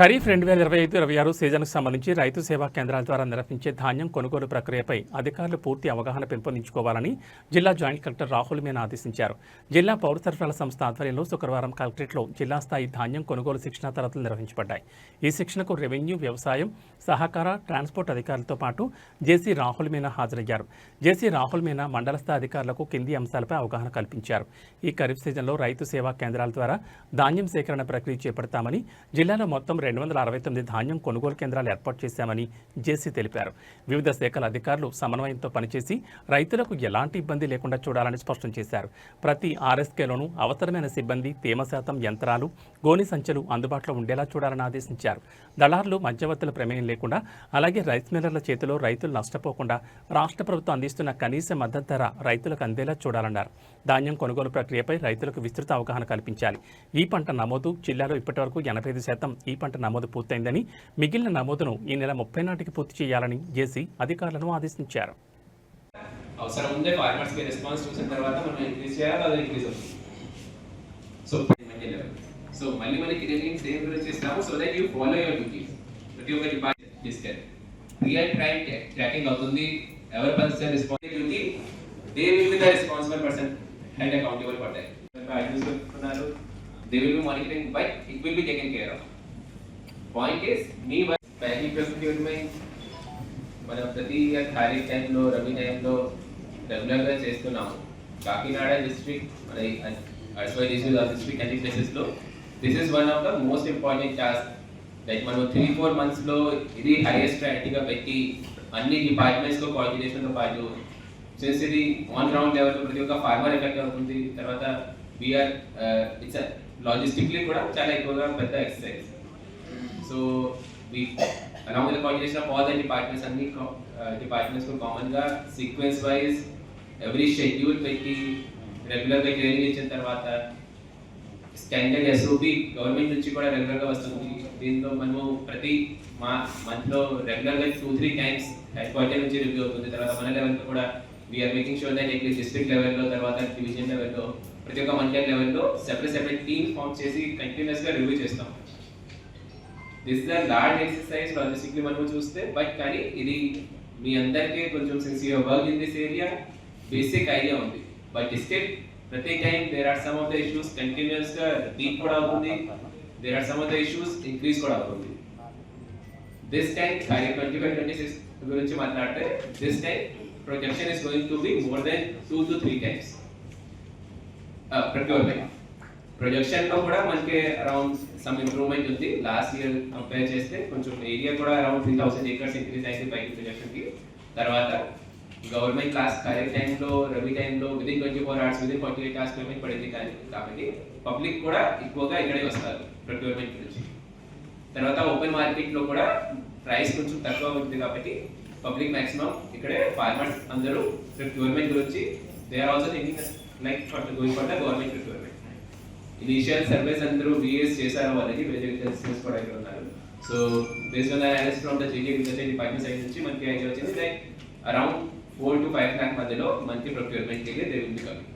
ఖరీఫ్ 2025-26 సీజన్కు సంబంధించి రైతు సేవా కేంద్రాల ద్వారా నిర్వహించే ధాన్యం కొనుగోలు ప్రక్రియపై అధికారులు పూర్తి అవగాహన పెంపొందించుకోవాలని జిల్లా జాయింట్ కలెక్టర్ రాహుల్ మీనా ఆదేశించారు. జిల్లా పౌర సరఫరాల సంస్థ ఆధ్వర్యంలో శుక్రవారం కలెక్టరేట్లో జిల్లా స్థాయి ధాన్యం కొనుగోలు శిక్షణా తరగతులు నిర్వహించబడ్డాయి. ఈ శిక్షణకు రెవెన్యూ, వ్యవసాయం, సహకార, ట్రాన్స్పోర్ట్ అధికారులతో పాటు జేసీ రాహుల్ మీనా హాజరయ్యారు. జేసీ రాహుల్ మీనా మండల స్థాయి అధికారులకు కింది అంశాలపై అవగాహన కల్పించారు. ఈ ఖరీఫ్ సీజన్లో రైతు సేవా కేంద్రాల ద్వారా ధాన్యం సేకరణ ప్రక్రియ చేపడతామని, జిల్లాలో మొత్తం 269 ధాన్యం కొనుగోలు కేంద్రాలు ఏర్పాటు చేశామని జేసీ తెలిపారు. వివిధ శాఖల అధికారులు సమన్వయంతో పనిచేసి రైతులకు ఎలాంటి ఇబ్బంది లేకుండా చూడాలని స్పష్టం చేశారు. ప్రతి ఆర్ఎస్కేలోనూ అవసరమైన సిబ్బంది, తేమ శాతం, యంత్రాలు, గోని సంచులు అందుబాటులో ఉండేలా చూడాలని ఆదేశించారు. దళారులు, మధ్యవర్తుల ప్రమేయం లేకుండా, అలాగే రైస్ మిల్లర్ల చేతిలో రైతులు నష్టపోకుండా రాష్ట్ర ప్రభుత్వం అందిస్తున్న కనీస మద్దతు ధర రైతులకు అందేలా చూడాలన్నారు. ధాన్యం కొనుగోలు ప్రక్రియపై రైతులకు విస్తృత అవగాహన కల్పించాలి. ఈ పంట నమోదు జిల్లాలో ఇప్పటివరకు 85% ఈ పంట నమోదు పూర్తయిందని, మిగిలిన నమోదును ఈ నెల 30 నాటికి పూర్తి చేయాలని జేసీ అధికారులను ఆదేశించారు. అవసరం ఉండే ఫార్మర్స్ కి రెస్పాన్స్ చూసిన తర్వాత మనం ఇంక్రీజ్ చేయాలి, అది ఇంక్రీజ్ అవుతుంది. సో మళ్ళీ క్రియేటింగ్ సేమ్ గురించి చేస్తాము so that you follow your duty. ప్రతి ఒక్క department discuss real time tracking అవుతుంది. ఎవరి person responsible duty, they will be the responsible person and accountable for that. They will be monitoring but it will be taken care of. Point is మీ పైకి procurement మనం ప్రతి ఖాళీ టైంలో, రబీ టైంలో రెగ్యులర్గా చేస్తున్నాము. కాకినాడ డిస్ట్రిక్ట్, మన అర్స్వై డిస్ట్రిక్ట్ అన్ని ప్లేసెస్లో this is one of the most important task. Like మనం 3-4 మంత్స్లో ఇది హైయెస్ట్ ప్రయారిటీగా పెట్టి అన్ని డిపార్ట్మెంట్స్లో కోఆర్డినేషన్తో పాటు సిన్స్ ఇది ఆన్ గ్రౌండ్ లెవెల్లో ప్రతి ఒక్క ఫార్మర్ ఎఫెక్ట్ అవుతుంది. తర్వాత వీఆర్ ఇట్స్ లాజిస్టిక్లీ కూడా చాలా ఎక్కువగా పెద్ద exercise. So we along with the coordination of all the departments and departments को common గా sequence wise every schedule పెట్టి రెగ్యులర్ గా ట్రైనింగ్ ఇచ్చిన తర్వాత స్టాండర్డ్ SOP గవర్నమెంట్ నుంచి కూడా రెగ్యులర్ గా వస్తుంది. దీంతో మనము ప్రతి మంత్ లో రెగ్యులర్ గా 2-3 టైమ్స్ హెడ్ క్వార్టర్ నుంచి రివ్యూ అవుతుంది. తర్వాత మన లెవెల్ లో కూడా we're making sure that at district level లో, తర్వాత డివిజన్ లెవెల్ లో, ప్రతి ఒక్క మండల్ లెవెల్ లో సెపరేట్ టీమ్స్ ఫామ్ చేసి కంటిన్యూస్ గా రివ్యూ చేస్తాం. This is a large exercise logistically మనం చూస్తే, బట్ కానీ ఇది మీ అందరికీ కొంచెం sincere work in this area basic idea ఉంది. బట్ స్టిల్ ప్రతి time there are some of the issues continues గా రిపీట్ కూడా అవుతుంది. There are some of the issues increase కూడా అవుతుంది. దిస్ టైం 25-26 గురించి మాట్లాడితే this time projection is going to be more than 2 to 3 times procurement. Projection లో కూడా మనకి అరౌండ్ సమ్ ఇంప్రూవ్మెంట్ ఉంది. లాస్ట్ ఇయర్ కంపేర్ చేస్తే కొంచెం ఏరియా కూడా అరౌండ్ 3000 acres ఇంక్రీజ్ అయింది పైకి ప్రొజెక్షన్ కి. తర్వాత గవర్నమెంట్ క్లాస్ కరెక్ట్ టైంలో, రబీ టైంలో within 24 hours, within 48 hours payment పడింది. కాబట్టి పబ్లిక్ కూడా ఎక్కువగా ఇక్కడే వస్తారు ప్రొక్యూర్మెంట్ గురించి. తర్వాత ఓపెన్ మార్కెట్ లో కూడా ప్రైస్ కొంచెం తక్కువ ఉంటుంది కాబట్టి పబ్లిక్ మాక్సిమం ఇక్కడే ఫార్మర్స్ అందరూ ప్రొక్యూర్మెంట్ గురించి they are also thinking like going for the government procurement. Initial surveys అందరూ VS చేశారు, వాళ్ళకి వెజిటేబుల్స్ కూడా ఇక్కడ ఉన్నారు. So based on the analysis from the JK agriculture department side నుంచి మనకి ఐడియా వచ్చింది లైక్ అరౌండ్ 4 to 5 lakh మధ్యలో మనకి ప్రొక్యూర్మెంట్ కి దే విల్ బి కమింగ్.